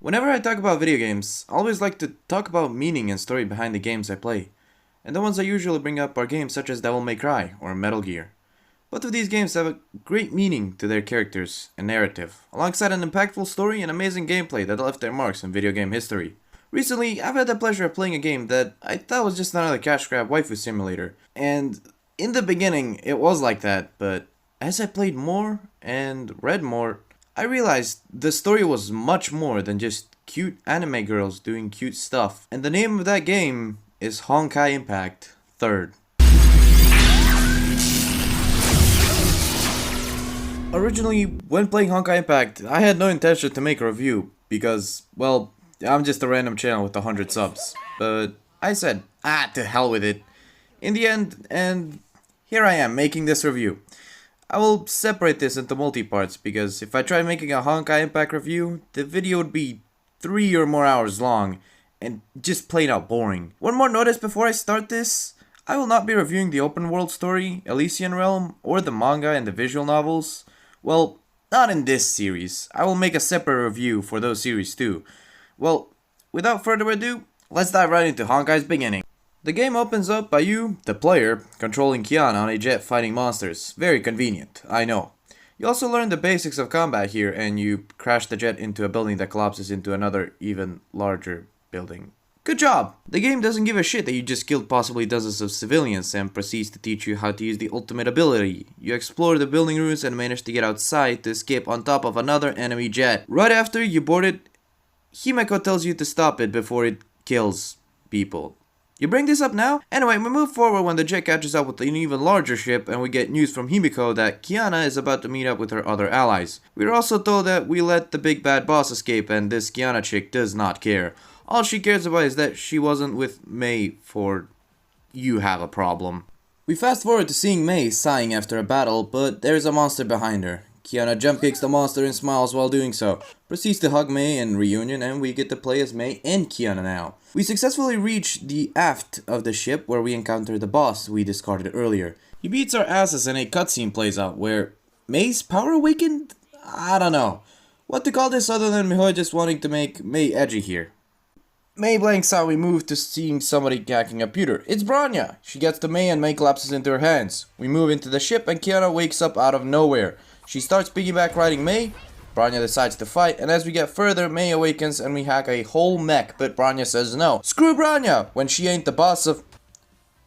Whenever I talk about video games, I always like to talk about meaning and story behind the games I play. And the ones I usually bring up are games such as Devil May Cry or Metal Gear. Both of these games have a great meaning to their characters and narrative, alongside an impactful story and amazing gameplay that left their marks in video game history. Recently, I've had the pleasure of playing a game that I thought was just another cash grab waifu simulator. And in the beginning, it was like that, but as I played more and read more, I realized the story was much more than just cute anime girls doing cute stuff. And the name of that game is Honkai Impact 3rd. Originally, when playing Honkai Impact, I had no intention to make a review because, well, I'm just a random channel with 100 subs. But I said, to hell with it. In the end, and here I am making this review. I will separate this into multi-parts because if I try making a Honkai Impact review, the video would be 3 or more hours long and just plain out boring. One more notice before I start this, I will not be reviewing the open world story, Elysian Realm, or the manga and the visual novels. Well, not in this series. I will make a separate review for those series too. Well, without further ado, let's dive right into Honkai's beginning. The game opens up by you, the player, controlling Kiana on a jet fighting monsters. Very convenient, I know. You also learn the basics of combat here and you crash the jet into a building that collapses into another, even larger building. Good job! The game doesn't give a shit that you just killed possibly dozens of civilians and proceeds to teach you how to use the ultimate ability. You explore the building rooms and manage to get outside to escape on top of another enemy jet. Right after you board it, Himeko tells you to stop it before it kills people. You bring this up now? Anyway, we move forward when the jet catches up with an even larger ship and we get news from Himeko that Kiana is about to meet up with her other allies. We're also told that we let the big bad boss escape and this Kiana chick does not care. All she cares about is that she wasn't with Mei for you have a problem. We fast forward to seeing Mei sighing after a battle, but there's a monster behind her. Kiana jump kicks the monster and smiles while doing so, proceeds to hug Mei in reunion, and we get to play as Mei and Kiana now. We successfully reach the aft of the ship where we encounter the boss we discarded earlier. He beats our asses and a cutscene plays out where Mei's power awakened? I don't know what to call this other than Mihoy just wanting to make Mei edgy here. Mei blanks out, we move to seeing somebody hacking a computer. It's Bronya! She gets to Mei and Mei collapses into her hands. We move into the ship and Kiana wakes up out of nowhere. She starts piggyback riding Mei, Bronya decides to fight, and as we get further, Mei awakens and we hack a whole mech, but Bronya says no. Screw Bronya! When she ain't the boss of...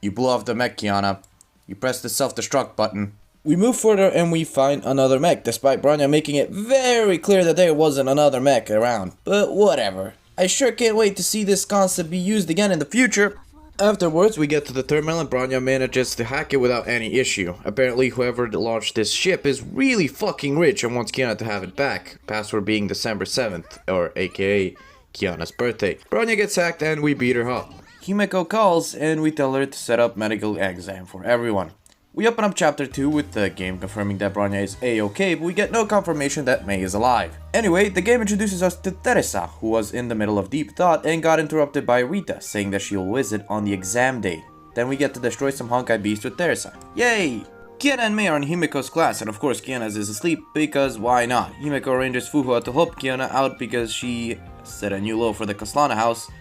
You blew off the mech, Kiana. You press the self-destruct button. We move further and we find another mech, despite Bronya making it very clear that there wasn't another mech around. But whatever. I sure can't wait to see this concept be used again in the future. Afterwards, we get to the terminal and Bronya manages to hack it without any issue. Apparently, whoever launched this ship is really fucking rich and wants Kiana to have it back. Password being December 7th, or aka Kiana's birthday. Bronya gets hacked and we beat her up. Himeko calls and we tell her to set up medical exam for everyone. We open up chapter 2 with the game confirming that Bronya is a-okay, but we get no confirmation that Mei is alive. Anyway, the game introduces us to Teresa, who was in the middle of deep thought and got interrupted by Rita, saying that she'll visit on the exam day. Then we get to destroy some Honkai beasts with Teresa. Yay! Kiana and Mei are in Himeko's class, and of course Kiana's is asleep, because why not? Himeko arranges Fuhua to help Kiana out because she set a new low for the Kaslana house.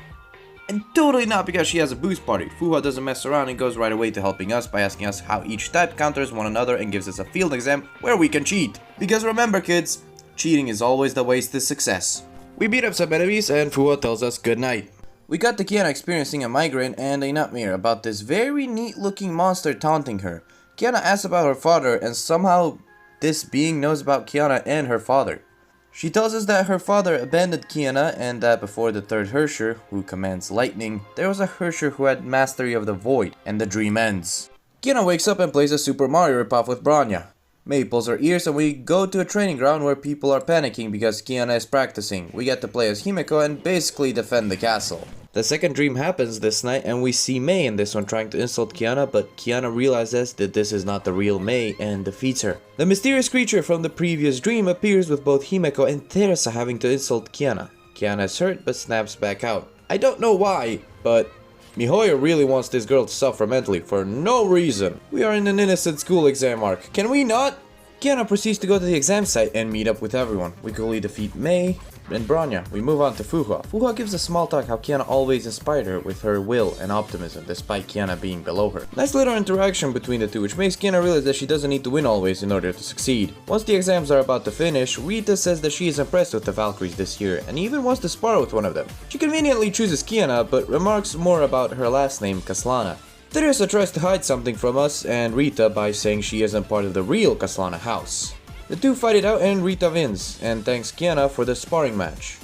And totally not because she has a boost party. Fuhua doesn't mess around and goes right away to helping us by asking us how each type counters one another and gives us a field exam where we can cheat. Because remember kids, cheating is always the way to success. We beat up some enemies and Fuhua tells us good night. We got to Kiana experiencing a migraine and a nightmare about this very neat looking monster taunting her. Kiana asks about her father and somehow this being knows about Kiana and her father. She tells us that her father abandoned Kiana and that before the third Herrscher, who commands lightning, there was a Herrscher who had mastery of the void, and the dream ends. Kiana wakes up and plays a Super Mario ripoff with Bronya. Mei pulls her ears and we go to a training ground where people are panicking because Kiana is practicing. We get to play as Himeko and basically defend the castle. The second dream happens this night and we see Mei in this one trying to insult Kiana, but Kiana realizes that this is not the real Mei and defeats her. The mysterious creature from the previous dream appears with both Himeko and Teresa having to insult Kiana. Kiana is hurt but snaps back out. I don't know why, but Mihoyo really wants this girl to suffer mentally for no reason. We are in an innocent school exam arc. Can we not? Kiana proceeds to go to the exam site and meet up with everyone. We quickly defeat Mei and Bronya. We move on to Fuhua. Fuhua gives a small talk how Kiana always inspired her with her will and optimism despite Kiana being below her. Nice little interaction between the two, which makes Kiana realize that she doesn't need to win always in order to succeed. Once the exams are about to finish, Rita says that she is impressed with the Valkyries this year and even wants to spar with one of them. She conveniently chooses Kiana but remarks more about her last name, Kaslana. Teresa tries to hide something from us and Rita by saying she isn't part of the real Kaslana house. The two fight it out and Rita wins, and thanks Kiana for the sparring match.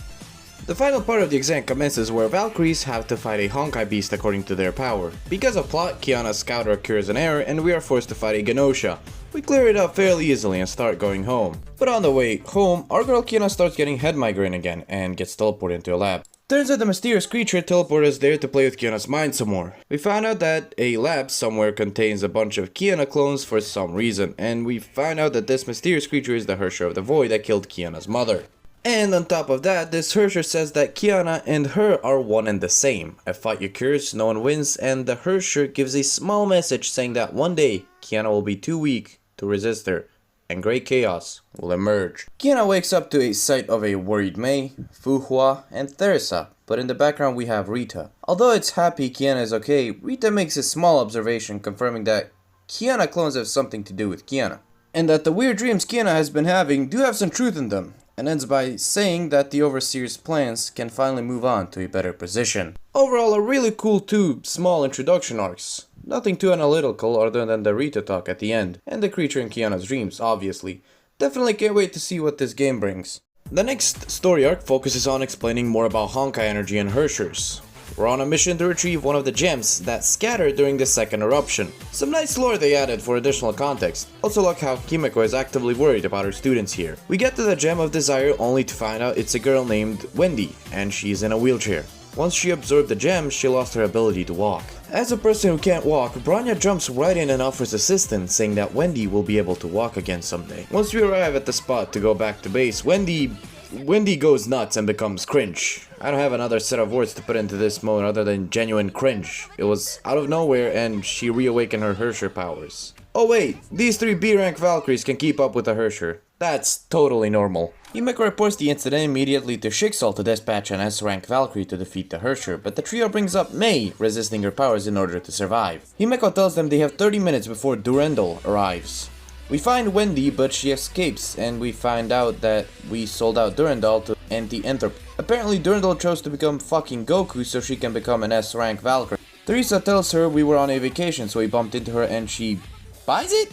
The final part of the exam commences where Valkyries have to fight a Honkai beast according to their power. Because of plot, Kiana's scouter occurs an error and we are forced to fight a Genosha. We clear it up fairly easily and start going home. But on the way home, our girl Kiana starts getting head migraine again and gets teleported into a lab. Turns out the mysterious creature teleported us there to play with Kiana's mind some more. We found out that a lab somewhere contains a bunch of Kiana clones for some reason, and we found out that this mysterious creature is the Herrscher of the Void that killed Kiana's mother. And on top of that, this Herrscher says that Kiana and her are one and the same. A fight occurs, no one wins, and the Herrscher gives a small message saying that one day Kiana will be too weak to resist her, and great chaos will emerge. Kiana wakes up to a sight of a worried Mei, Fuhua, and Teresa, but in the background we have Rita. Although it's happy Kiana is okay, Rita makes a small observation confirming that Kiana clones have something to do with Kiana, and that the weird dreams Kiana has been having do have some truth in them, and ends by saying that the Overseer's plans can finally move on to a better position. Overall, a really cool two small introduction arcs. Nothing too analytical other than the Rita talk at the end, and the creature in Kiana's dreams, obviously. Definitely can't wait to see what this game brings. The next story arc focuses on explaining more about Honkai energy and Herrschers. We're on a mission to retrieve one of the gems that scattered during the second eruption. Some nice lore they added for additional context. Also like how Himeko is actively worried about her students here. We get to the Gem of Desire only to find out it's a girl named Wendy, and she's in a wheelchair. Once she absorbed the gem, she lost her ability to walk. As a person who can't walk, Bronya jumps right in and offers assistance, saying that Wendy will be able to walk again someday. Once we arrive at the spot to go back to base, Wendy goes nuts and becomes cringe. I don't have another set of words to put into this mode other than genuine cringe. It was out of nowhere and she reawakened her Herrscher powers. Oh wait, these three B-rank Valkyries can keep up with the Herrscher. That's totally normal. Himeko reports the incident immediately to Schicksal to dispatch an S-rank Valkyrie to defeat the Herrscher, but the trio brings up Mei, resisting her powers in order to survive. Himeko tells them they have 30 minutes before Durendal arrives. We find Wendy, but she escapes, and we find out that we sold out Durendal to anti-Entropy. Apparently Durendal chose to become fucking Goku so she can become an S-rank Valkyrie. Teresa tells her we were on a vacation, so we bumped into her and she buys it?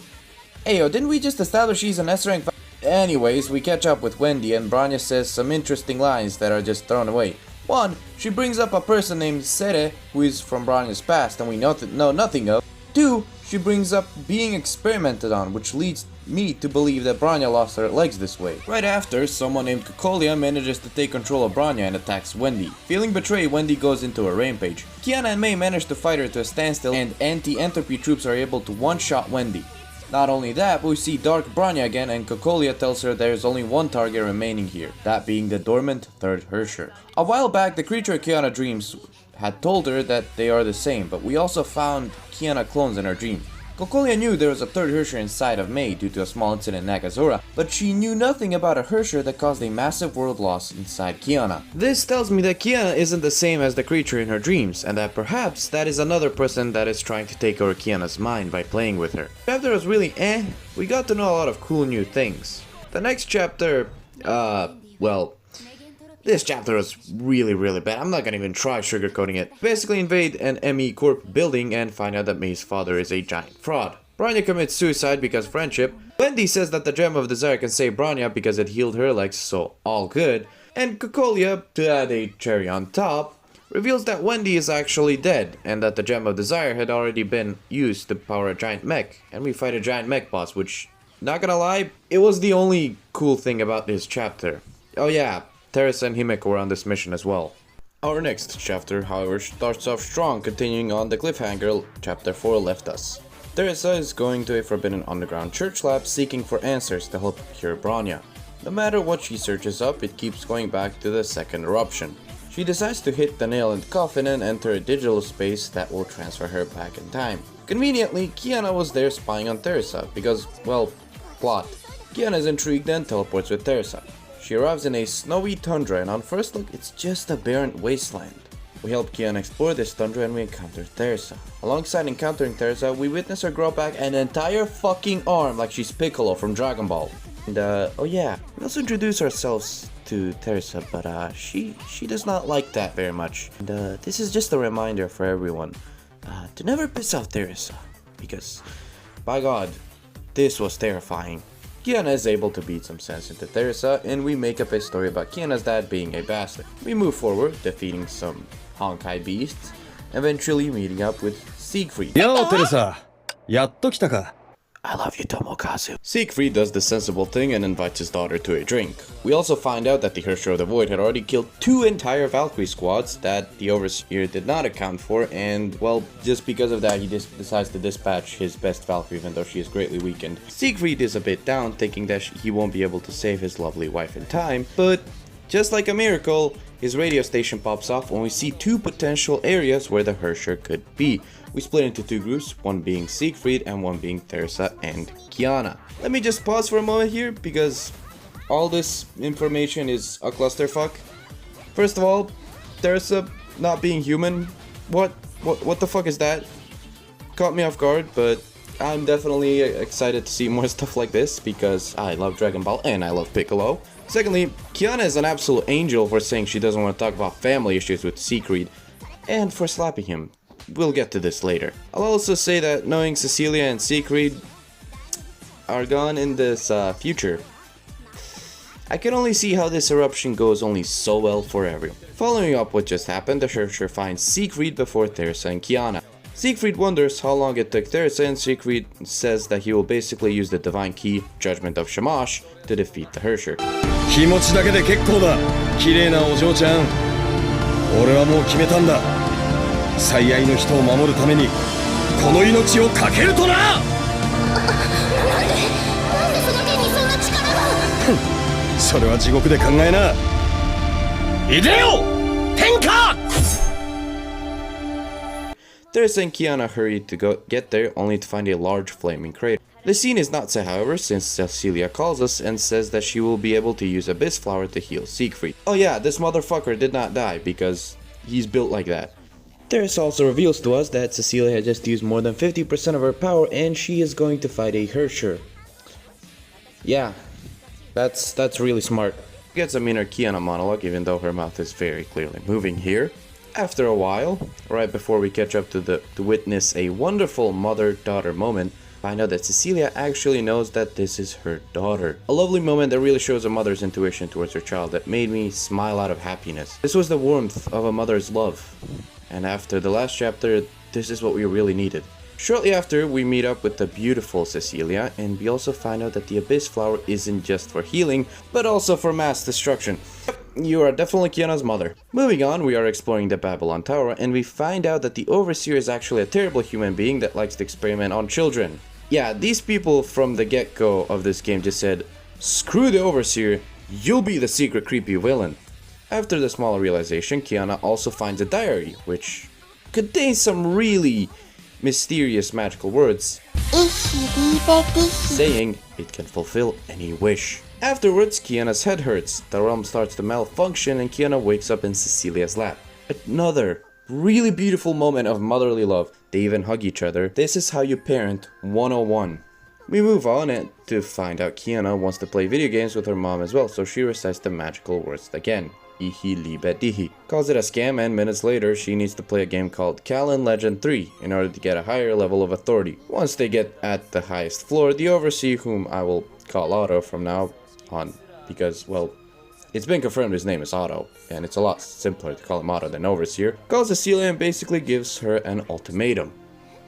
Ayo, didn't we just establish she's an S-rank Valkyrie? Anyways, we catch up with Wendy and Bronya says some interesting lines that are just thrown away. One, she brings up a person named Sere, who is from Bronya's past and we know nothing of. Two, she brings up being experimented on, which leads me to believe that Bronya lost her legs this way. Right after, someone named Kokolia manages to take control of Bronya and attacks Wendy. Feeling betrayed, Wendy goes into a rampage. Kiana and Mei manage to fight her to a standstill and anti-entropy troops are able to one-shot Wendy. Not only that, but we see Dark Bronya again and Kokolia tells her there's only one target remaining here, that being the dormant third Herrscher. A while back, the creature Kiana dreams had told her that they are the same, but we also found Kiana clones in her dream. Kokolia knew there was a third Herrscher inside of Mei due to a small incident in Nagazora, but she knew nothing about a Herrscher that caused a massive world loss inside Kiana. This tells me that Kiana isn't the same as the creature in her dreams, and that perhaps that is another person that is trying to take over Kiana's mind by playing with her. The chapter was really we got to know a lot of cool new things. The next chapter, this chapter was really bad. I'm not gonna even try sugarcoating it. Basically invade an ME Corp building and find out that Mei's father is a giant fraud. Bronya commits suicide because friendship. Wendy says that the Gem of Desire can save Bronya because it healed her legs, so all good. And Kokolia, to add a cherry on top, reveals that Wendy is actually dead and that the Gem of Desire had already been used to power a giant mech. And we fight a giant mech boss, which, not gonna lie, it was the only cool thing about this chapter. Oh yeah, Teresa and Himeko were on this mission as well. Our next chapter, however, starts off strong, continuing on the cliffhanger chapter 4 left us. Teresa is going to a forbidden underground church lab seeking for answers to help cure Bronya. No matter what she searches up, it keeps going back to the second eruption. She decides to hit the nail in the coffin and enter a digital space that will transfer her back in time. Conveniently, Kiana was there spying on Teresa because, well, plot. Kiana is intrigued and teleports with Teresa. She arrives in a snowy tundra and on first look it's just a barren wasteland. We help Kiana explore this tundra and we encounter Teresa. Alongside encountering Teresa, we witness her grow back an entire fucking arm like she's Piccolo from Dragon Ball. And oh yeah, we also introduce ourselves to Teresa, but she does not like that very much. And this is just a reminder for everyone to never piss off Teresa, because by God, this was terrifying. Kiana is able to beat some sense into Teresa, and we make up a story about Kiana's dad being a bastard. We move forward, defeating some Honkai beasts, eventually meeting up with Siegfried. Yo, Teresa! Yatto kita ka? I love you, Tomokazu. Siegfried does the sensible thing and invites his daughter to a drink. We also find out that the Herrscher of the Void had already killed 2 entire Valkyrie squads that the Overseer did not account for, and well, just because of that he just decides to dispatch his best Valkyrie even though she is greatly weakened. Siegfried is a bit down, thinking that he won't be able to save his lovely wife in time, but just like a miracle, his radio station pops off and we see 2 potential areas where the Herrscher could be. We split into 2 groups, one being Siegfried and one being Teresa and Kiana. Let me just pause for a moment here because all this information is a clusterfuck. First of all, Teresa not being human, what the fuck is that? Caught me off guard, but I'm definitely excited to see more stuff like this because I love Dragon Ball and I love Piccolo. Secondly, Kiana is an absolute angel for saying she doesn't want to talk about family issues with Siegfried, and for slapping him. We'll get to this later. I'll also say that knowing Cecilia and Siegfried are gone in this future, I can only see how this eruption goes only so well for everyone. Following up what just happened, the Herrscher finds Siegfried before Teresa and Kiana. Siegfried wonders how long it took Teresa, and Siegfried says that he will basically use the divine key, Judgment of Shamash, to defeat the Herrscher. 気持ちだけで結構だ。綺麗なお嬢ちゃん。俺はもう決めたんだ。最愛の人を守るためにこの命を懸けるとな。なんでその剣にそんな力が。それは地獄で考えな。いでよ天下。Teresa and Kiana hurry to get there, only to find a large flaming crater. The scene is not sad, however, since Cecilia calls us and says that she will be able to use Abyss Flower to heal Siegfried. Oh yeah, this motherfucker did not die because he's built like that. Teresa also reveals to us that Cecilia had just used more than 50% of her power and she is going to fight a Herrscher. Yeah, that's really smart. Gets a inner Kiana monologue even though her mouth is very clearly moving here. After a while, right before we catch up to witness a wonderful mother-daughter moment, find out that Cecilia actually knows that this is her daughter. A lovely moment that really shows a mother's intuition towards her child that made me smile out of happiness. This was the warmth of a mother's love. And after the last chapter, this is what we really needed. Shortly after, we meet up with the beautiful Cecilia, and we also find out that the Abyss Flower isn't just for healing, but also for mass destruction. You are definitely Kiana's mother. Moving on, we are exploring the Babylon Tower, and we find out that the Overseer is actually a terrible human being that likes to experiment on children. Yeah, these people from the get-go of this game just said, screw the Overseer, you'll be the secret creepy villain. After the small realization, Kiana also finds a diary, which contains some really mysterious magical words, saying it can fulfill any wish. Afterwards, Kiana's head hurts, the realm starts to malfunction, and Kiana wakes up in Cecilia's lap. Another really beautiful moment of motherly love. They even hug each other. This is how you parent 101. We move on and to find out Kiana wants to play video games with her mom as well, so she recites the magical words again. Ihi libe dihi. Calls it a scam, and minutes later she needs to play a game called Kallen Legend 3 in order to get a higher level of authority. Once they get at the highest floor, the Overseer, whom I will call Otto from now on because, well, it's been confirmed his name is Otto, and it's a lot simpler to call him Otto than Overseer, calls Cecilia and basically gives her an ultimatum.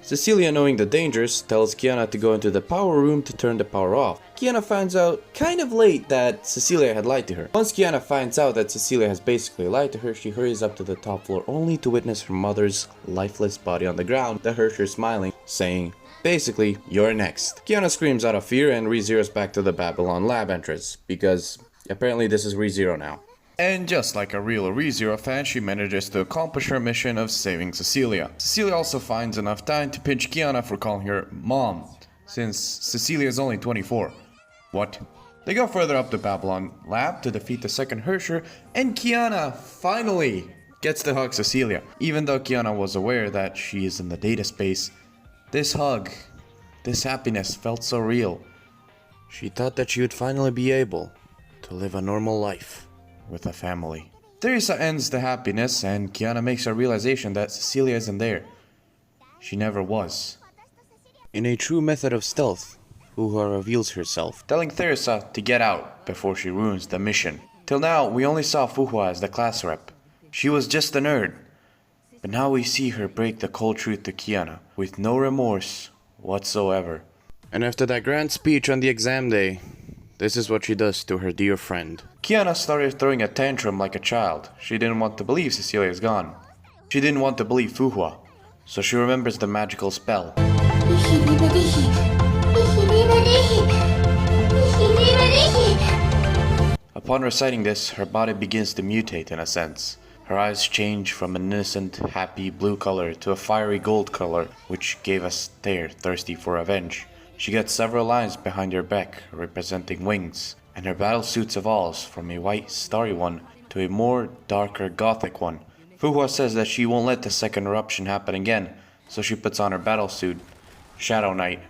Cecilia, knowing the dangers, tells Kiana to go into the power room to turn the power off. Kiana finds out kind of late that Cecilia had lied to her. Once Kiana finds out that Cecilia has basically lied to her, she hurries up to the top floor only to witness her mother's lifeless body on the ground, the Herrscher smiling, saying, basically, you're next. Kiana screams out of fear and re-zeroes back to the Babylon lab entrance, because apparently this is ReZero now. And just like a real ReZero fan, she manages to accomplish her mission of saving Cecilia. Cecilia also finds enough time to pinch Kiana for calling her mom, since Cecilia is only 24. What? They go further up the Babylon lab to defeat the second Herrscher, and Kiana finally gets to hug Cecilia. Even though Kiana was aware that she is in the data space, this hug, this happiness felt so real. She thought that she would finally be able to live a normal life with a family. Teresa ends the happiness, and Kiana makes a realization that Cecilia isn't there. She never was. In a true method of stealth, Fuhua reveals herself, telling Teresa to get out before she ruins the mission. Till now, we only saw Fuhua as the class rep. She was just a nerd. But now we see her break the cold truth to Kiana, with no remorse whatsoever. And after that grand speech on the exam day, this is what she does to her dear friend. Kiana started throwing a tantrum like a child. She didn't want to believe Cecilia is gone. She didn't want to believe Fuhua, so she remembers the magical spell. Upon reciting this, her body begins to mutate in a sense. Her eyes change from an innocent, happy blue color to a fiery gold color, which gave a stare thirsty for revenge. She gets several lines behind her back, representing wings, and her battle suits evolves from a white, starry one to a more darker, gothic one. Fuhua says that she won't let the second eruption happen again, so she puts on her battle suit, Shadow Knight,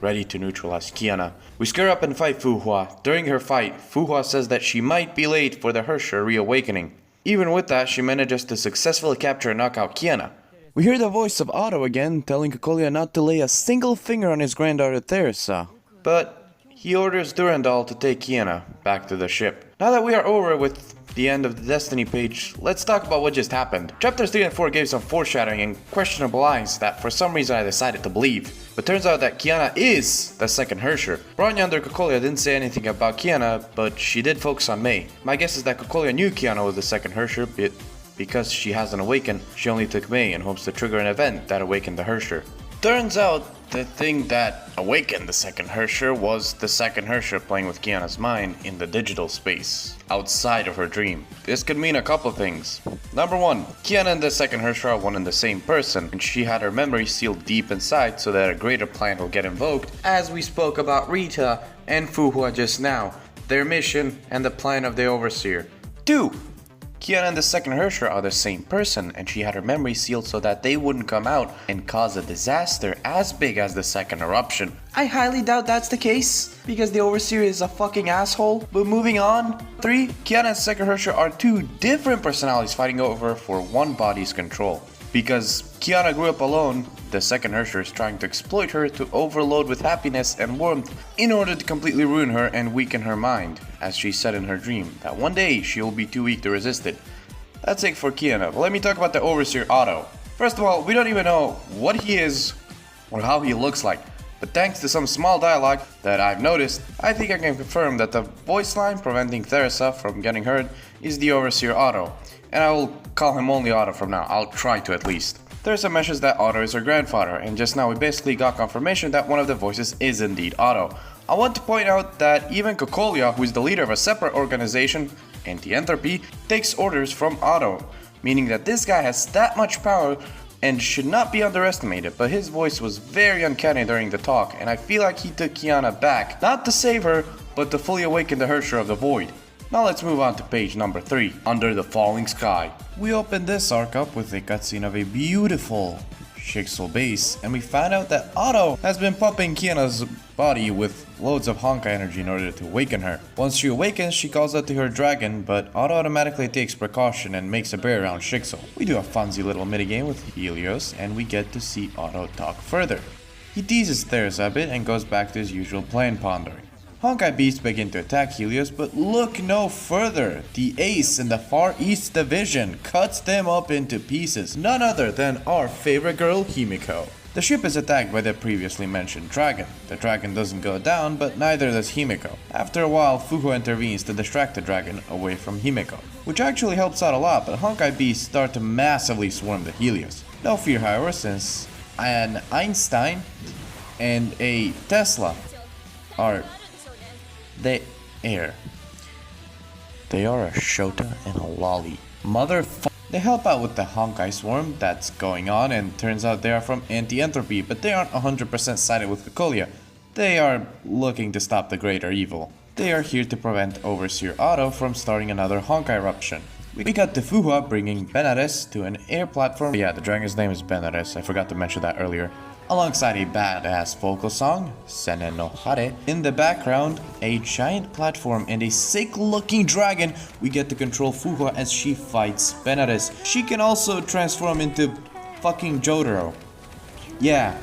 ready to neutralize Kiana. We scare up and fight Fuhua. During her fight, Fuhua says that she might be late for the Herrscher reawakening. Even with that, she manages to successfully capture and knock out Kiana. We hear the voice of Otto again, telling Cocolia not to lay a single finger on his granddaughter Teresa. But he orders Durandal to take Kiana back to the ship. Now that we are over with the end of the Destiny page, let's talk about what just happened. Chapters 3 and 4 gave some foreshadowing and questionable lines that for some reason I decided to believe. But turns out that Kiana is the second Herrscher. Bronya under Cocolia didn't say anything about Kiana, but she did focus on May. My guess is that Cocolia knew Kiana was the second Herrscher, but because she hasn't awakened, she only took May in hopes to trigger an event that awakened the Herrscher. Turns out, the thing that awakened the second Herrscher was the second Herrscher playing with Kiana's mind in the digital space, outside of her dream. This could mean a couple things. Number one, Kiana and the second Herrscher are one and the same person, and she had her memory sealed deep inside so that a greater plan will get invoked, as we spoke about Rita and Fuhua just now, their mission and the plan of the Overseer. 2. Kiana and the second Herrscher are the same person, and she had her memory sealed so that they wouldn't come out and cause a disaster as big as the second eruption. I highly doubt that's the case, because the Overseer is a fucking asshole. But moving on. 3. Kiana and second Herrscher are two different personalities fighting over for one body's control. Because Kiana grew up alone, the second Herrscher is trying to exploit her to overload with happiness and warmth in order to completely ruin her and weaken her mind, as she said in her dream, that one day she will be too weak to resist it. That's it for Kiana, but let me talk about the Overseer Otto. First of all, we don't even know what he is or how he looks like, but thanks to some small dialogue that I've noticed, I think I can confirm that the voice line preventing Teresa from getting hurt is the Overseer Otto, and I will call him only Otto from now. I'll try to at least. Teresa mentions that Otto is her grandfather, and just now we basically got confirmation that one of the voices is indeed Otto. I want to point out that even Cocolia, who is the leader of a separate organization, Anti-Entropy, takes orders from Otto, meaning that this guy has that much power and should not be underestimated, but his voice was very uncanny during the talk, and I feel like he took Kiana back, not to save her, but to fully awaken the Herrscher of the Void. Now let's move on to page number 3, Under the Falling Sky. We open this arc up with a cutscene of a beautiful Shixel base, and we find out that Otto has been pumping Kiana's body with loads of Honkai energy in order to awaken her. Once she awakens, she calls out to her dragon, but Otto automatically takes precaution and makes a bear around Shixel. We do a funsy little minigame with Helios, and we get to see Otto talk further. He teases Teresa a bit and goes back to his usual plan pondering. Honkai beasts begin to attack Helios, but look no further. The ace in the Far East Division cuts them up into pieces, none other than our favorite girl, Himeko. The ship is attacked by the previously mentioned dragon. The dragon doesn't go down, but neither does Himeko. After a while, Fuhua intervenes to distract the dragon away from Himeko, which actually helps out a lot, but Honkai beasts start to massively swarm the Helios. No fear, however, since an Einstein and a Tesla are the air. They are a Shota and a Lolly. Motherfucker. They help out with the Honkai swarm that's going on, and turns out they are from Anti-Entropy, but they aren't 100% sided with Cocolia. They are looking to stop the greater evil. They are here to prevent Overseer Otto from starting another Honkai eruption. We got the Fuhua bringing Benares to an air platform. Yeah, the dragon's name is Benares, I forgot to mention that earlier. Alongside a badass vocal song, Sene no Hare. In the background, a giant platform and a sick looking dragon. We get to control Fuhua as she fights Benares. She can also transform into fucking Jotaro. Yeah.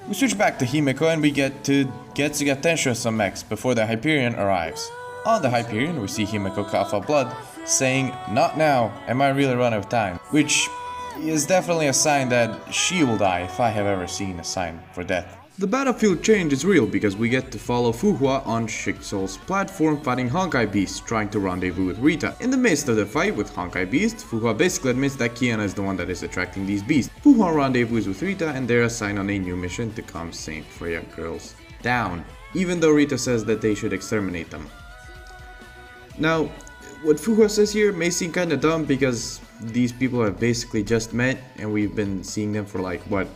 We switch back to Himeko and we get to attention of some mechs before the Hyperion arrives. On the Hyperion, we see Himeko cough up blood, saying, "Not now, am I really run out of time?" Which is definitely a sign that she will die if I have ever seen a sign for death. The battlefield change is real because we get to follow Fuhua on Shixol's platform fighting Honkai Beast, trying to rendezvous with Rita. In the midst of the fight with Honkai Beast, Fuhua basically admits that Kiana is the one that is attracting these beasts. Fuhua rendezvous with Rita and they're assigned on a new mission to calm Saint Freya girls down, even though Rita says that they should exterminate them. Now, what Fuhua says here may seem kinda dumb because these people have basically just met and we've been seeing them for like, what,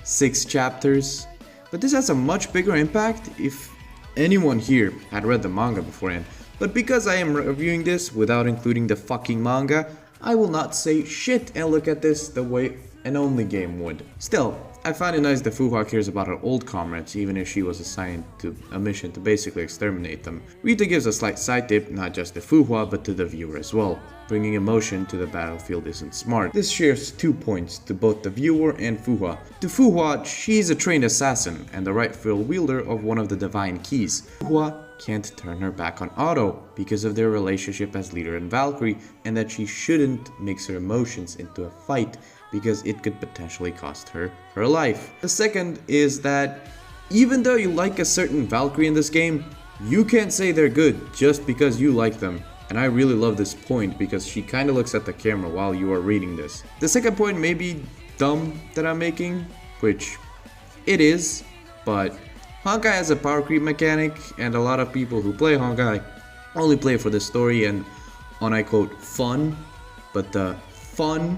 6 chapters? But this has a much bigger impact if anyone here had read the manga beforehand. But because I am reviewing this without including the fucking manga, I will not say shit and look at this the way an only game would. Still, I find it nice that Fuhua cares about her old comrades even if she was assigned to a mission to basically exterminate them. Rita gives a slight side tip, not just to Fuhua but to the viewer as well. Bringing emotion to the battlefield isn't smart. This shares 2 points to both the viewer and Fuhua. To Fuhua, she's a trained assassin and the rightful wielder of one of the divine keys. Fuhua can't turn her back on Otto because of their relationship as leader and Valkyrie, and that she shouldn't mix her emotions into a fight because it could potentially cost her her life. The second is that even though you like a certain Valkyrie in this game, you can't say they're good just because you like them. And I really love this point because she kinda looks at the camera while you are reading this. The second point may be dumb that I'm making, which it is, but Honkai has a power creep mechanic and a lot of people who play Honkai only play for the story and on I quote fun, but the fun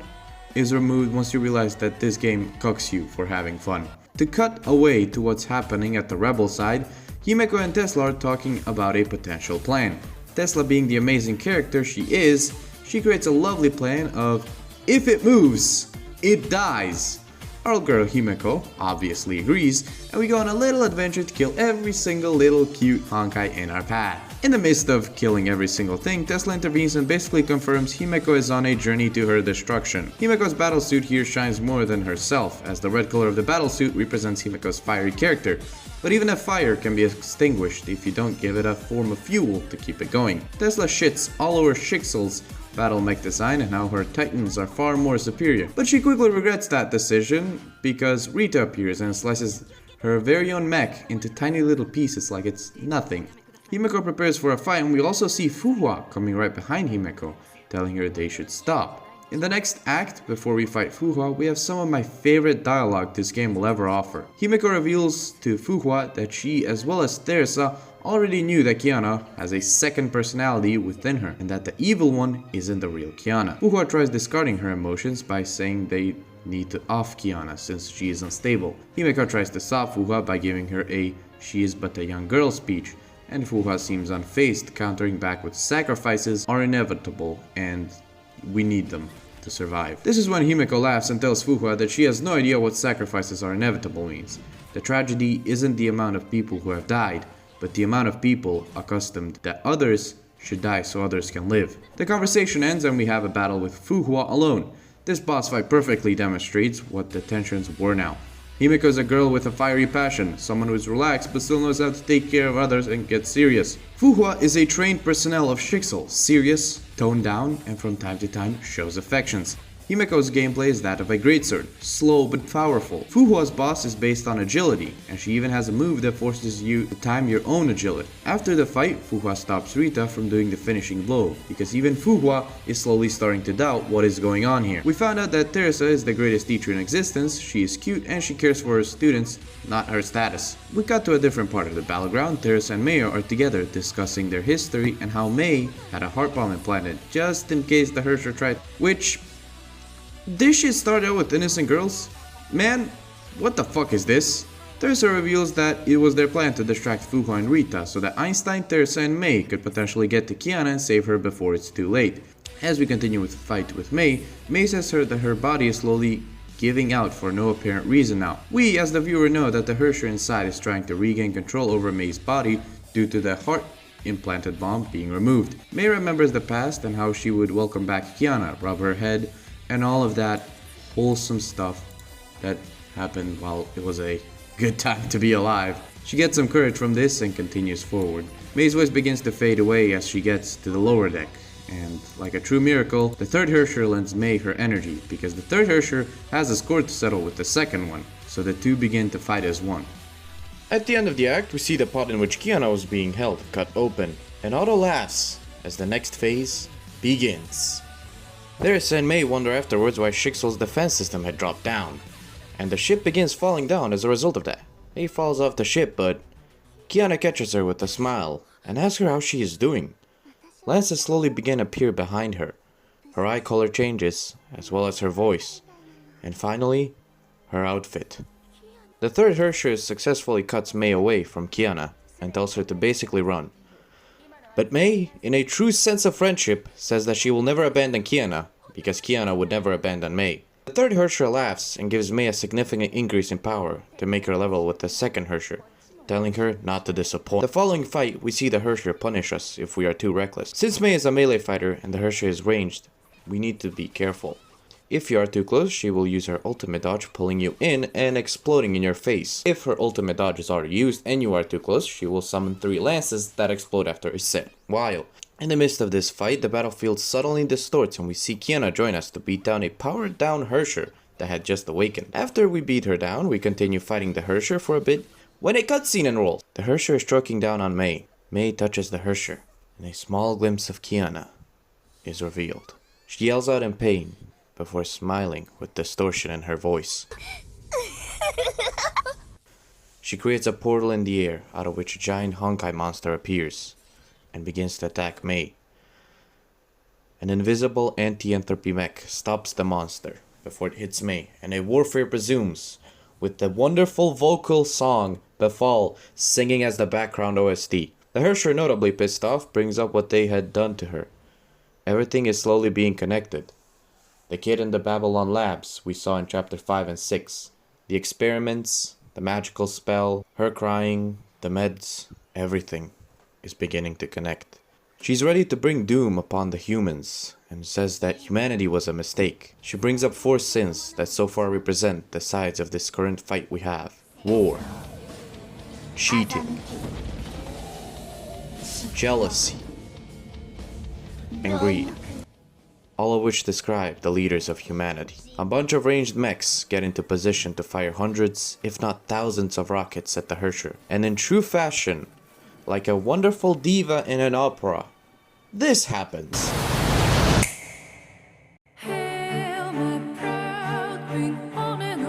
is removed once you realize that this game cucks you for having fun. To cut away to what's happening at the rebel side, Himeko and Tesla are talking about a potential plan. Tesla being the amazing character she is, she creates a lovely plan of, if it moves, it dies. Our girl Himeko obviously agrees, and we go on a little adventure to kill every single little cute Honkai in our path. In the midst of killing every single thing, Tesla intervenes and basically confirms Himeko is on a journey to her destruction. Himeko's battlesuit here shines more than herself, as the red color of the battlesuit represents Himeko's fiery character. But even a fire can be extinguished if you don't give it a form of fuel to keep it going. Tesla shits all over Shixol's battle mech design and how her titans are far more superior. But she quickly regrets that decision because Rita appears and slices her very own mech into tiny little pieces like it's nothing. Himeko prepares for a fight and we also see Fuhua coming right behind Himeko, telling her they should stop. In the next act, before we fight Fuhua, we have some of my favorite dialogue this game will ever offer. Himeko reveals to Fuhua that she, as well as Teresa, already knew that Kiana has a second personality within her, and that the evil one isn't the real Kiana. Fuhua tries discarding her emotions by saying they need to off Kiana since she is unstable. Himeko tries to stop Fuhua by giving her a "she is but a young girl" speech, and Fuhua seems unfazed, countering back with sacrifices are inevitable and we need them to survive. This is when Himeko laughs and tells Fuhua that she has no idea what sacrifices are inevitable means. The tragedy isn't the amount of people who have died, but the amount of people accustomed that others should die so others can live. The conversation ends and we have a battle with Fuhua alone. This boss fight perfectly demonstrates what the tensions were now. Himeko is a girl with a fiery passion, someone who is relaxed but still knows how to take care of others and get serious. Fuhua is a trained personnel of Shixol, serious, toned down, and from time to time shows affections. Himeko's gameplay is that of a greatsword, slow but powerful. Fuhua's boss is based on agility, and she even has a move that forces you to time your own agility. After the fight, Fuhua stops Rita from doing the finishing blow, because even Fuhua is slowly starting to doubt what is going on here. We found out that Teresa is the greatest teacher in existence, she is cute and she cares for her students, not her status. We got to a different part of the battleground. Teresa and Mayo are together discussing their history and how May had a heart bomb implanted just in case the Herrscher tried, which... this shit started out with innocent girls? Man, what the fuck is this? Teresa reveals that it was their plan to distract Fuha and Rita so that Einstein, Teresa, and Mei could potentially get to Kiana and save her before it's too late. As we continue with the fight with Mei, Mei says that her body is slowly giving out for no apparent reason now. We, as the viewer, know that the Herrscher inside is trying to regain control over Mei's body due to the heart implanted bomb being removed. Mei remembers the past and how she would welcome back Kiana, rub her head, and all of that wholesome stuff that happened while it was a good time to be alive. She gets some courage from this and continues forward. Mei's voice begins to fade away as she gets to the lower deck. And like a true miracle, the third Herrscher lends Mei her energy, because the third Herrscher has a score to settle with the second one, so the two begin to fight as one. At the end of the act, we see the pot in which Kiana was being held cut open, and Otto laughs as the next phase begins. Teresa and Mei wonder afterwards why Schicksal's defense system had dropped down, and the ship begins falling down as a result of that. Mei falls off the ship, but Kiana catches her with a smile and asks her how she is doing. Lances slowly begin to appear behind her. Her eye color changes, as well as her voice, and finally, her outfit. The third Herrscher successfully cuts Mei away from Kiana and tells her to basically run. But Mei, in a true sense of friendship, says that she will never abandon Kiana, because Kiana would never abandon Mei. The third Herrscher laughs and gives Mei a significant increase in power to make her level with the second Herrscher, telling her not to disappoint. The following fight, we see the Herrscher punish us if we are too reckless. Since Mei is a melee fighter and the Herrscher is ranged, we need to be careful. If you are too close, she will use her ultimate dodge, pulling you in and exploding in your face. If her ultimate dodge is already used and you are too close, she will summon 3 lances that explode after a set. While in the midst of this fight, the battlefield suddenly distorts and we see Kiana join us to beat down a powered down Herrscher that had just awakened. After we beat her down, we continue fighting the Herrscher for a bit, when a cutscene unrolls. The Herrscher is stroking down on Mei. Mei touches the Herrscher, and a small glimpse of Kiana is revealed. She yells out in pain, before smiling with distortion in her voice. She creates a portal in the air, out of which a giant Honkai monster appears, and begins to attack Mei. An invisible anti-entropy mech stops the monster before it hits Mei, and a warfare resumes, with the wonderful vocal song Befall singing as the background OST. The Herrscher, notably pissed off, brings up what they had done to her. Everything is slowly being connected. The kid in the Babylon labs we saw in chapter 5 and 6. The experiments, the magical spell, her crying, the meds, everything is beginning to connect. She's ready to bring doom upon the humans and says that humanity was a mistake. She brings up 4 sins that so far represent the sides of this current fight we have. War, cheating, jealousy, and greed. All of which describe the leaders of humanity. A bunch of ranged mechs get into position to fire hundreds, if not thousands of rockets at the Herrscher. And in true fashion, like a wonderful diva in an opera, this happens. Hail my proud queen, on and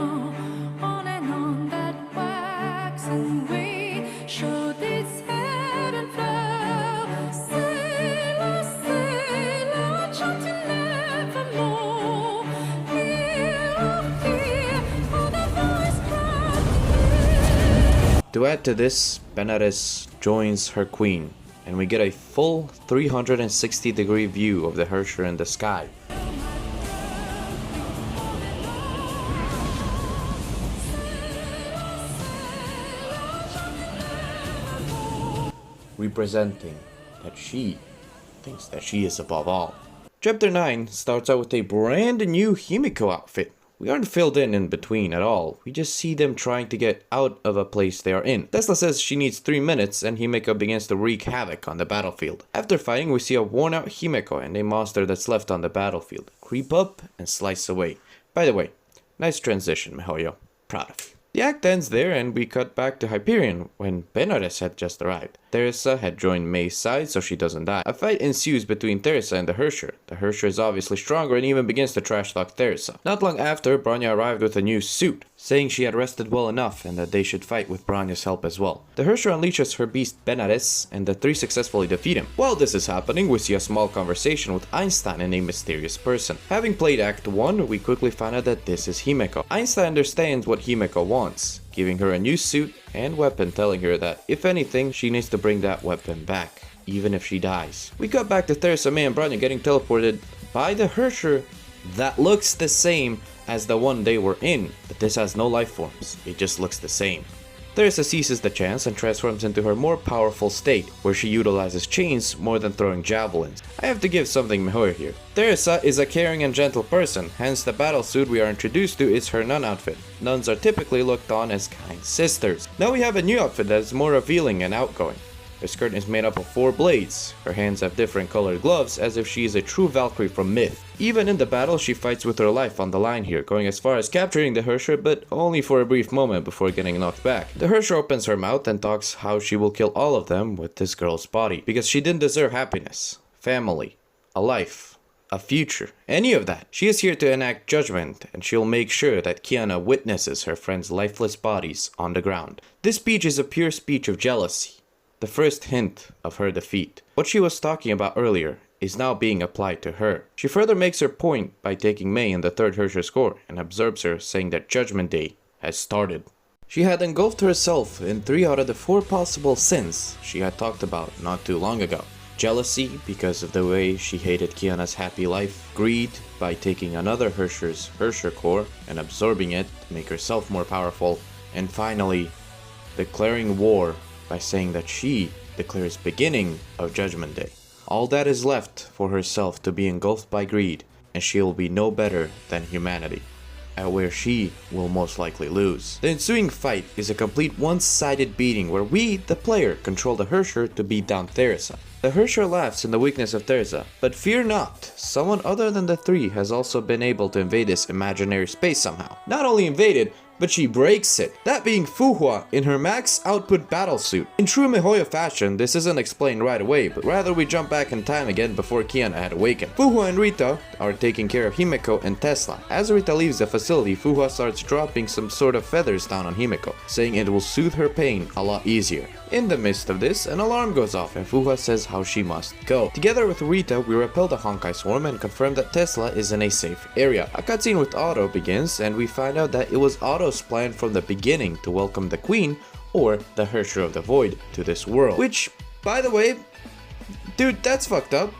on that waxen wing showed its head and fell. Sailor, sailor, chanting nevermore. Fear of fear, for the voice cried. To add to this, Benares joins her queen, and we get a full 360-degree view of the Herrscher in the sky. Representing that she thinks that she is above all. Chapter 9 starts out with a brand new Himeko outfit. We aren't filled in between at all, we just see them trying to get out of a place they are in. Tesla says she needs 3 minutes and Himeko begins to wreak havoc on the battlefield. After fighting, we see a worn out Himeko and a monster that's left on the battlefield creep up and slice away. By the way, nice transition, Mihoyo. Proud of you. The act ends there and we cut back to Hyperion when Benares had just arrived. Teresa had joined Mei's side so she doesn't die. A fight ensues between Teresa and the Herrscher. The Herrscher is obviously stronger and even begins to trash talk Teresa. Not long after, Bronya arrived with a new suit, saying she had rested well enough and that they should fight with Bronya's help as well. The Herrscher unleashes her beast Benares and the 3 successfully defeat him. While this is happening, we see a small conversation with Einstein and a mysterious person. Having played Act 1, we quickly find out that this is Himeko. Einstein understands what Himeko wants. giving her a new suit and weapon, telling her that if anything, she needs to bring that weapon back, even if she dies. We got back to Theresa, May, and Branya getting teleported by the Herrscher that looks the same as the one they were in, but this has no life forms, it just looks the same. Theresa seizes the chance and transforms into her more powerful state, where she utilizes chains more than throwing javelins. I have to give something Mihoyo here. Theresa is a caring and gentle person, hence the battle suit we are introduced to is her nun outfit. Nuns are typically looked on as kind sisters. Now we have a new outfit that is more revealing and outgoing. Her skirt is made up of 4 blades. Her hands have different colored gloves, as if she is a true Valkyrie from myth. Even in the battle, she fights with her life on the line here, going as far as capturing the Herrscher, but only for a brief moment before getting knocked back. The Herrscher opens her mouth and talks how she will kill all of them with this girl's body, because she didn't deserve happiness, family, a life, a future, any of that. She is here to enact judgment, and she'll make sure that Kiana witnesses her friends' lifeless bodies on the ground. This speech is a pure speech of jealousy. The first hint of her defeat. What she was talking about earlier is now being applied to her. She further makes her point by taking May in the 3rd Herrscher score and observes her saying that Judgment Day has started. She had engulfed herself in 3 out of the 4 possible sins she had talked about not too long ago. Jealousy because of the way she hated Kiana's happy life. Greed by taking another Herrscher's Herrscher core and absorbing it to make herself more powerful. And finally, declaring war by saying that she declares beginning of Judgment Day. All that is left for herself to be engulfed by greed, and she will be no better than humanity, at where she will most likely lose. The ensuing fight is a complete one-sided beating where we, the player, control the Herrscher to beat down Theresa. The Herrscher laughs in the weakness of Theresa, but fear not, someone other than the 3 has also been able to invade this imaginary space somehow. Not only invaded, but she breaks it, that being Fuhua in her max output battle suit. In true Mihoyo fashion, this isn't explained right away, but rather we jump back in time again before Kiana had awakened. Fuhua and Rita are taking care of Himeko and Tesla. As Rita leaves the facility, Fuhua starts dropping some sort of feathers down on Himeko, saying it will soothe her pain a lot easier. In the midst of this, an alarm goes off and Fuhua says how she must go. Together with Rita, we repel the Honkai swarm and confirm that Tesla is in a safe area. A cutscene with Otto begins and we find out that it was Otto's plan from the beginning to welcome the Queen, or the Herrscher of the Void, to this world. Which, by the way, dude, that's fucked up.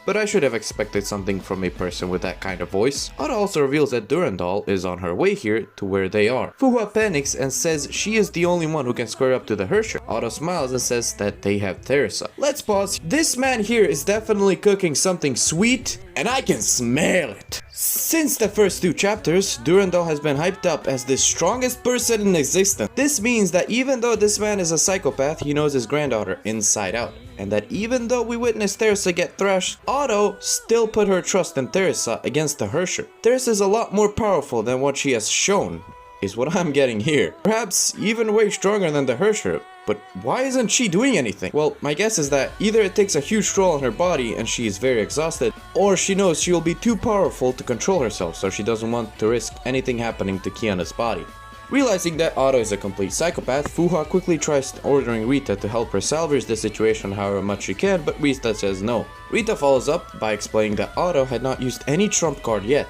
But I should have expected something from a person with that kind of voice. Otto also reveals that Durandal is on her way here to where they are. Fuhua panics and says she is the only one who can square up to the Herrscher. Otto smiles and says that they have Theresa. Let's pause. This man here is definitely cooking something sweet, and I can smell it. Since the first 2 chapters, Durandal has been hyped up as the strongest person in existence. This means that even though this man is a psychopath, he knows his granddaughter inside out. And that even though we witnessed Theresa get thrashed, Otto still put her trust in Theresa against the Herrscher. Theresa is a lot more powerful than what she has shown, is what I'm getting here. Perhaps even way stronger than the Herrscher. But why isn't she doing anything? Well, my guess is that either it takes a huge toll on her body and she is very exhausted, or she knows she will be too powerful to control herself, so she doesn't want to risk anything happening to Kiana's body. Realizing that Otto is a complete psychopath, Fuhua quickly tries ordering Rita to help her salvage the situation however much she can, but Rita says no. Rita follows up by explaining that Otto had not used any trump card yet.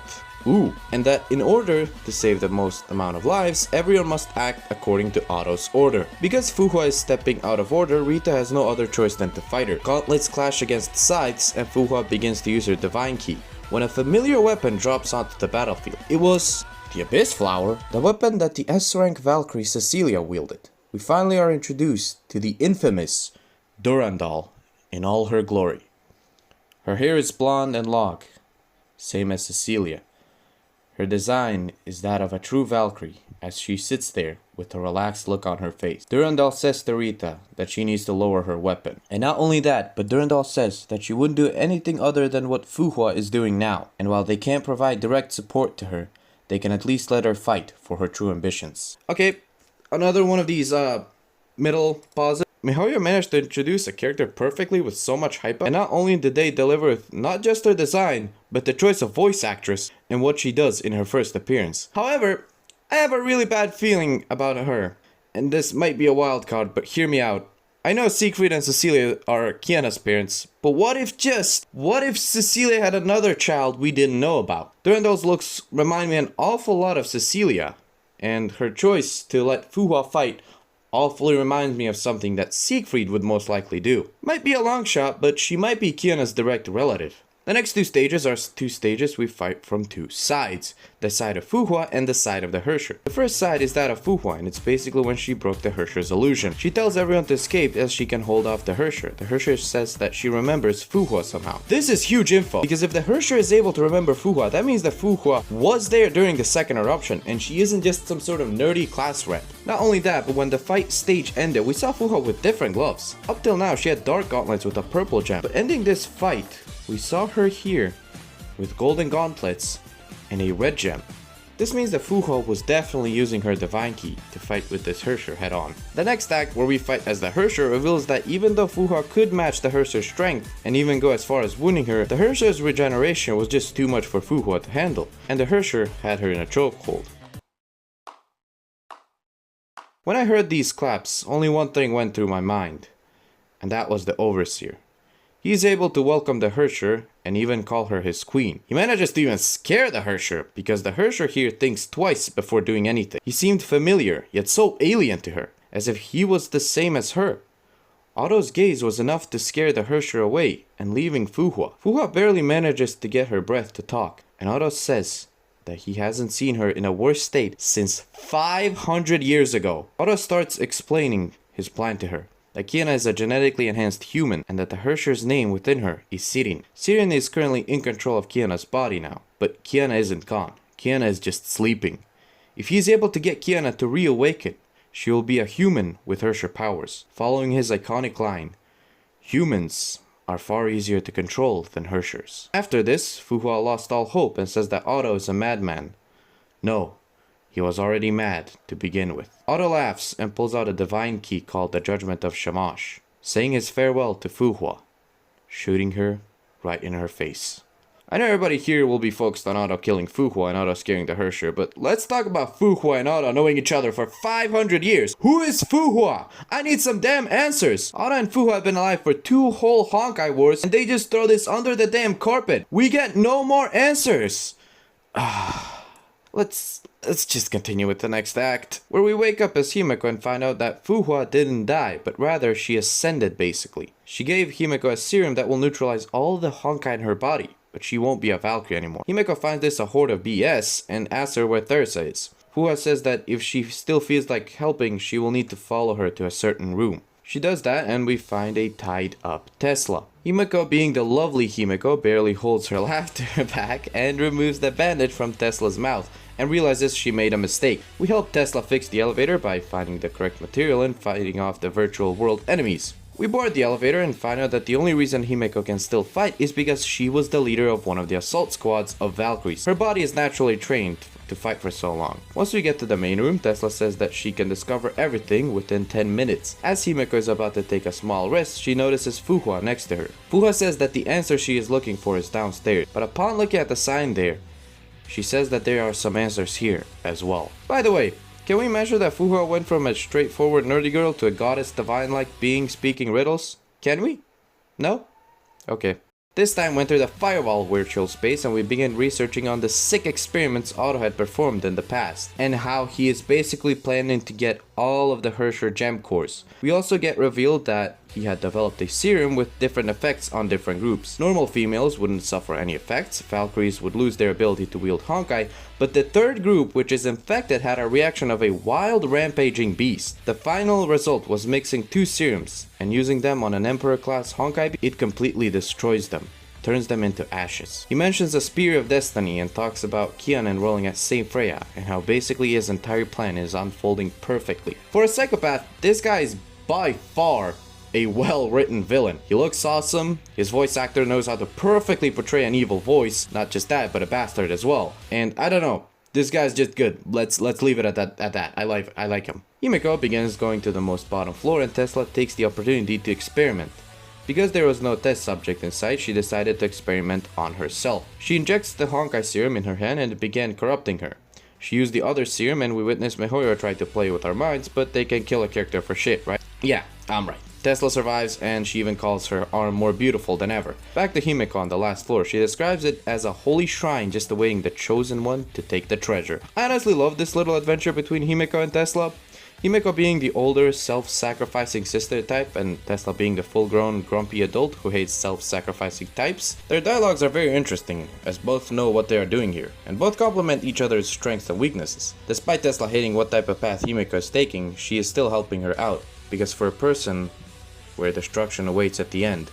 Ooh. And that in order to save the most amount of lives, everyone must act according to Otto's order. Because Fuhua is stepping out of order, Rita has no other choice than to fight her. Gauntlets clash against scythes and Fuhua begins to use her divine key, when a familiar weapon drops onto the battlefield. It was the Abyss Flower, the weapon that the S-rank Valkyrie Cecilia wielded. We finally are introduced to the infamous Durandal in all her glory. Her hair is blonde and long, same as Cecilia. Her design is that of a true Valkyrie, as she sits there with a relaxed look on her face. Durandal says to Rita that she needs to lower her weapon. And not only that, but Durandal says that she wouldn't do anything other than what Fuhua is doing now. And while they can't provide direct support to her, they can at least let her fight for her true ambitions. Okay, another one of these middle pauses. Mihoyo managed to introduce a character perfectly with so much hype, and not only did they deliver with not just her design, but the choice of voice actress and what she does in her first appearance. However, I have a really bad feeling about her, and this might be a wild card, but hear me out. I know Siegfried and Cecilia are Kiana's parents, but what if Cecilia had another child we didn't know about? Durandal's looks remind me an awful lot of Cecilia, and her choice to let Fuhua fight awfully reminds me of something that Siegfried would most likely do. Might be a long shot, but she might be Kiana's direct relative. The next two stages are two stages we fight from two sides. The side of Fuhua and the side of the Herrscher. The first side is that of Fuhua, and it's basically when she broke the Herrscher's illusion. She tells everyone to escape as she can hold off the Herrscher. The Herrscher says that she remembers Fuhua somehow. This is huge info, because if the Herrscher is able to remember Fuhua, that means that Fuhua was there during the second eruption, and she isn't just some sort of nerdy class rep. Not only that, but when the fight stage ended, we saw Fuhua with different gloves. Up till now, she had dark gauntlets with a purple gem, but ending this fight, we saw her here with golden gauntlets and a red gem. This means that Fuhua was definitely using her divine key to fight with this Herrscher head on. The next act, where we fight as the Herrscher, reveals that even though Fuhua could match the Herrscher's strength and even go as far as wounding her, the Herrscher's regeneration was just too much for Fuhua to handle, and the Herrscher had her in a chokehold. When I heard these claps, only one thing went through my mind, and that was the Overseer. He is able to welcome the Herrscher and even call her his queen. He manages to even scare the Herrscher, because the Herrscher here thinks twice before doing anything. He seemed familiar, yet so alien to her, as if he was the same as her. Otto's gaze was enough to scare the Herrscher away, and leaving Fuhua. Fuhua barely manages to get her breath to talk, and Otto says that he hasn't seen her in a worse state since 500 years ago. Otto starts explaining his plan to her. That Kiana is a genetically enhanced human, and that the Herrscher's name within her is Sirin. Sirin is currently in control of Kiana's body now, but Kiana isn't gone. Kiana is just sleeping. If he is able to get Kiana to reawaken, she will be a human with Herrscher powers. Following his iconic line, humans are far easier to control than Herrschers. After this, Fuhua lost all hope and says that Otto is a madman. No. He was already mad to begin with. Otto laughs and pulls out a divine key called the Judgment of Shamash, saying his farewell to Fuhua, shooting her right in her face. I know everybody here will be focused on Otto killing Fuhua and Otto scaring the Herrscher, but let's talk about Fuhua and Otto knowing each other for 500 years. Who is Fuhua? I need some damn answers. Otto and Fuhua have been alive for 2 whole Honkai wars, and they just throw this under the damn carpet. We get no more answers. Let's just continue with the next act, where we wake up as Himeko and find out that Fuhua didn't die, but rather she ascended basically. She gave Himeko a serum that will neutralize all the Honkai in her body, but she won't be a Valkyrie anymore. Himeko finds this a horde of BS and asks her where Thursa is. Fuhua says that if she still feels like helping, she will need to follow her to a certain room. She does that and we find a tied up Tesla. Himeko, being the lovely Himeko, barely holds her laughter back and removes the bandage from Tesla's mouth and realizes she made a mistake. We help Tesla fix the elevator by finding the correct material and fighting off the virtual world enemies. We board the elevator and find out that the only reason Himeko can still fight is because she was the leader of one of the assault squads of Valkyries. Her body is naturally trained to fight for so long. Once we get to the main room, Tesla says that she can discover everything within 10 minutes. As Himeko is about to take a small rest, she notices Fuhua next to her. Fuhua says that the answer she is looking for is downstairs, but upon looking at the sign there, she says that there are some answers here as well. By the way, can we measure that Fuhua went from a straightforward nerdy girl to a goddess divine-like being speaking riddles? Can we? No? Okay. This time we enter the firewall virtual space and we begin researching on the sick experiments Otto had performed in the past, and how he is basically planning to get all of the Herrscher gem cores. We also get revealed that he had developed a serum with different effects on different groups. Normal females wouldn't suffer any effects, Valkyries would lose their ability to wield Honkai, but the third group, which is infected, had a reaction of a wild rampaging beast. The final result was mixing 2 serums, and using them on an Emperor class Honkai, it completely destroys them, turns them into ashes. He mentions a Spear of Destiny and talks about Kian enrolling at Saint Freya, and how basically his entire plan is unfolding perfectly. For a psychopath, this guy is by far a well-written villain. He looks awesome, his voice actor knows how to perfectly portray an evil voice, not just that, but a bastard as well. And I don't know, this guy's just good. Let's leave it at that. I like him. Himeko begins going to the most bottom floor and Tesla takes the opportunity to experiment. Because there was no test subject in sight, she decided to experiment on herself. She injects the Honkai serum in her hand and it began corrupting her. She used the other serum and we witnessed Mihoyo try to play with our minds, but they can kill a character for shit, right? Yeah, I'm right. Tesla survives, and she even calls her arm more beautiful than ever. Back to Himeko on the last floor, she describes it as a holy shrine just awaiting the chosen one to take the treasure. I honestly love this little adventure between Himeko and Tesla. Himeko being the older, self-sacrificing sister type, and Tesla being the full-grown, grumpy adult who hates self-sacrificing types. Their dialogues are very interesting, as both know what they are doing here, and both complement each other's strengths and weaknesses. Despite Tesla hating what type of path Himeko is taking, she is still helping her out, because for a person where destruction awaits at the end,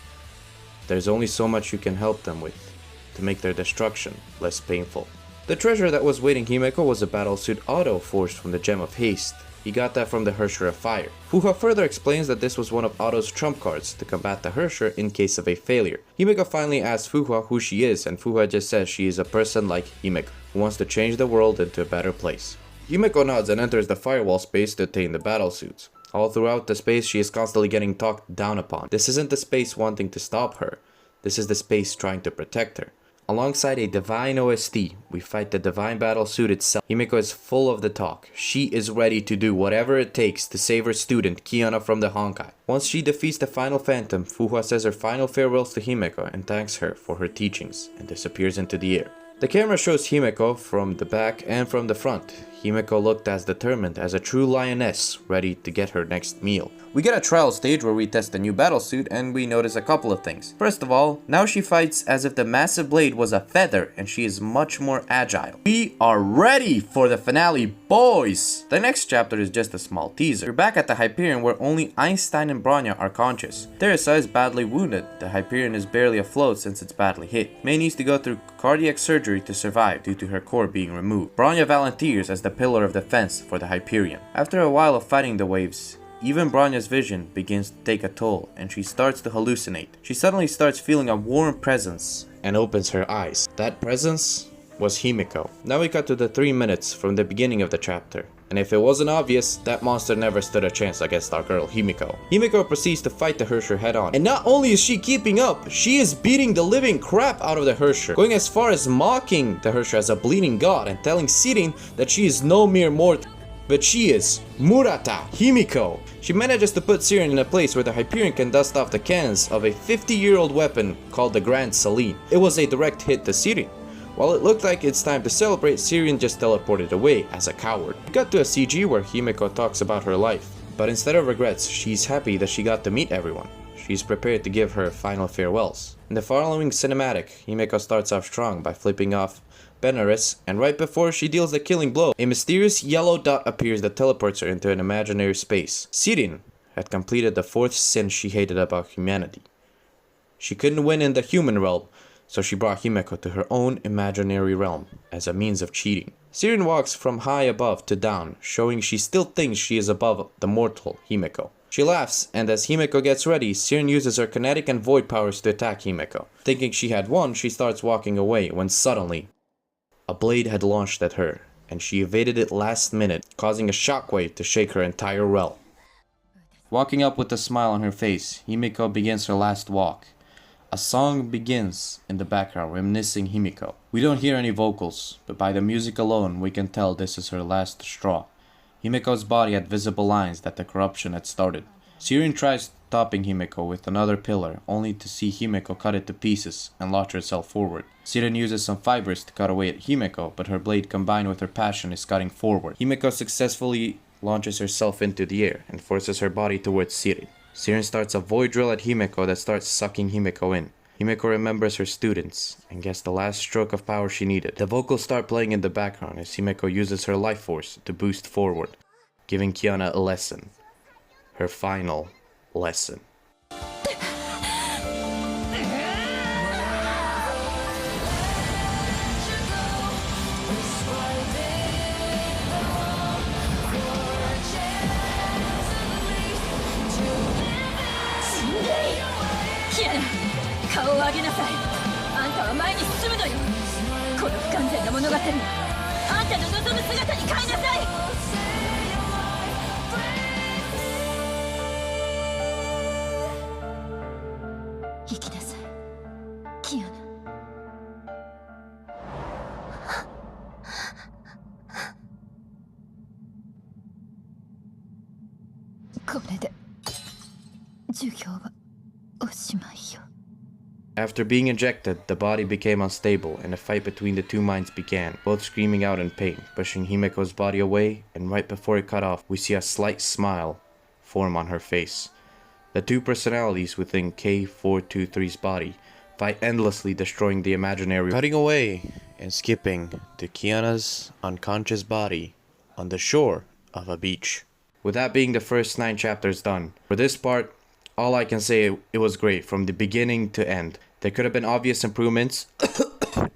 there's only so much you can help them with to make their destruction less painful. The treasure that was waiting Himeko was a battlesuit auto forged from the Gem of Haste. He got that from the Herrscher of Fire. Fuha further explains that this was one of Otto's trump cards to combat the Herrscher in case of a failure. Himeko finally asks Fuha who she is, and Fuha just says she is a person like Himeko, who wants to change the world into a better place. Himeko nods and enters the firewall space to attain the battlesuits. All throughout the space, she is constantly getting talked down upon. This isn't the space wanting to stop her. This is the space trying to protect her. Alongside a divine OST, we fight the divine battlesuit itself. Himeko is full of the talk. She is ready to do whatever it takes to save her student, Kiana, from the Honkai. Once she defeats the final phantom, Fuha says her final farewells to Himeko and thanks her for her teachings, and disappears into the air. The camera shows Himeko from the back and from the front. Himeko looked as determined as a true lioness, ready to get her next meal. We get a trial stage where we test the new battlesuit, and we notice a couple of things. First of all, now she fights as if the massive blade was a feather, and she is much more agile. We are ready for the finale, boys! The next chapter is just a small teaser. We're back at the Hyperion where only Einstein and Bronya are conscious. Teresa is badly wounded. The Hyperion is barely afloat since it's badly hit. May needs to go through cardiac surgery to survive due to her core being removed. Bronya volunteers as the pillar of defense for the Hyperion. After a while of fighting the waves, even Bronya's vision begins to take a toll, and she starts to hallucinate. She suddenly starts feeling a warm presence and opens her eyes. That presence was Himeko. Now we cut to the 3 minutes from the beginning of the chapter. And if it wasn't obvious, that monster never stood a chance against our girl Himeko. Himeko proceeds to fight the Herrscher head on. And not only is she keeping up, she is beating the living crap out of the Herrscher, going as far as mocking the Herrscher as a bleeding god and telling Sirin that she is no mere mortal, but she is Murata Himeko. She manages to put Sirin in a place where the Hyperion can dust off the cannons of a 50-year-old weapon called the Grand Saline. It was a direct hit to Sirin. While it looked like it's time to celebrate, Sirin just teleported away as a coward. We got to a CG where Himeko talks about her life, but instead of regrets, she's happy that she got to meet everyone. She's prepared to give her final farewells. In the following cinematic, Himeko starts off strong by flipping off Benares, and right before she deals the killing blow, a mysterious yellow dot appears that teleports her into an imaginary space. Sirin had completed the 4th sin she hated about humanity. She couldn't win in the human realm, so she brought Himeko to her own imaginary realm as a means of cheating. Sirin walks from high above to down, showing she still thinks she is above the mortal Himeko. She laughs, and as Himeko gets ready, Sirin uses her kinetic and void powers to attack Himeko. Thinking she had won, she starts walking away when suddenly a blade had launched at her, and she evaded it last minute, causing a shockwave to shake her entire realm. Walking up with a smile on her face, Himeko begins her last walk. A song begins in the background, reminiscing Himeko. We don't hear any vocals, but by the music alone, we can tell this is her last straw. Himeko's body had visible lines that the corruption had started. Sirin tries stopping Himeko with another pillar, only to see Himeko cut it to pieces and launch herself forward. Sirin uses some fibers to cut away at Himeko, but her blade combined with her passion is cutting forward. Himeko successfully launches herself into the air and forces her body towards Sirin. Sirin starts a void drill at Himeko that starts sucking Himeko in. Himeko remembers her students and gets the last stroke of power she needed. The vocals start playing in the background as Himeko uses her life force to boost forward, giving Kiana a lesson. Her final lesson. 顔を上げなさい。あんたは前に進むのよ。この不完全な物語をあんたの望む姿に変えなさい。生きなさい、キアナ。これで授業はおしまいよ。 After being injected, the body became unstable and a fight between the two minds began, both screaming out in pain, pushing Himeko's body away, and right before it cut off, we see a slight smile form on her face. The two personalities within K423's body fight endlessly, destroying the imaginary, cutting away and skipping to Kiana's unconscious body on the shore of a beach. With that being the first 9 chapters done, for this part, all I can say, it was great from the beginning to end. There could have been obvious improvements,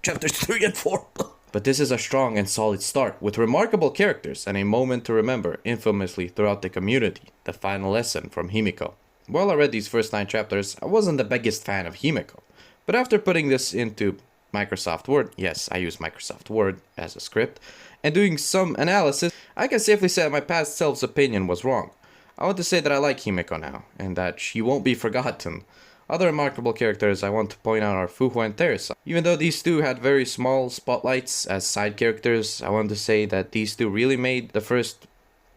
chapters 3 and 4, but this is a strong and solid start, with remarkable characters and a moment to remember infamously throughout the community, the final lesson from Himeko. While I read these first 9 chapters, I wasn't the biggest fan of Himeko, but after putting this into Microsoft Word, yes, I use Microsoft Word as a script, and doing some analysis, I can safely say that my past self's opinion was wrong. I want to say that I like Himeko now, and that she won't be forgotten. Other remarkable characters I want to point out are Fuho and Teresa. Even though these two had very small spotlights as side characters, I want to say that these two really made the first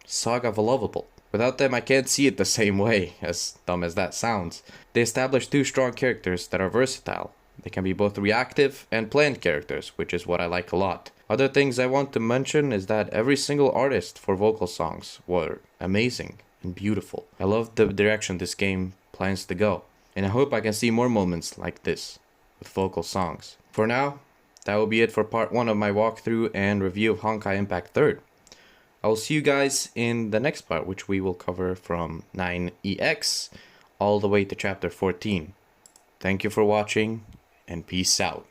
saga lovable. Without them, I can't see it the same way, as dumb as that sounds. They established 2 strong characters that are versatile. They can be both reactive and planned characters, which is what I like a lot. Other things I want to mention is that every single artist for vocal songs were amazing and beautiful. I love the direction this game plans to go, and I hope I can see more moments like this with vocal songs. For now, that will be it for part 1 of my walkthrough and review of Honkai Impact 3rd. I will see you guys in the next part, which we will cover from 9EX all the way to chapter 14. Thank you for watching, and peace out.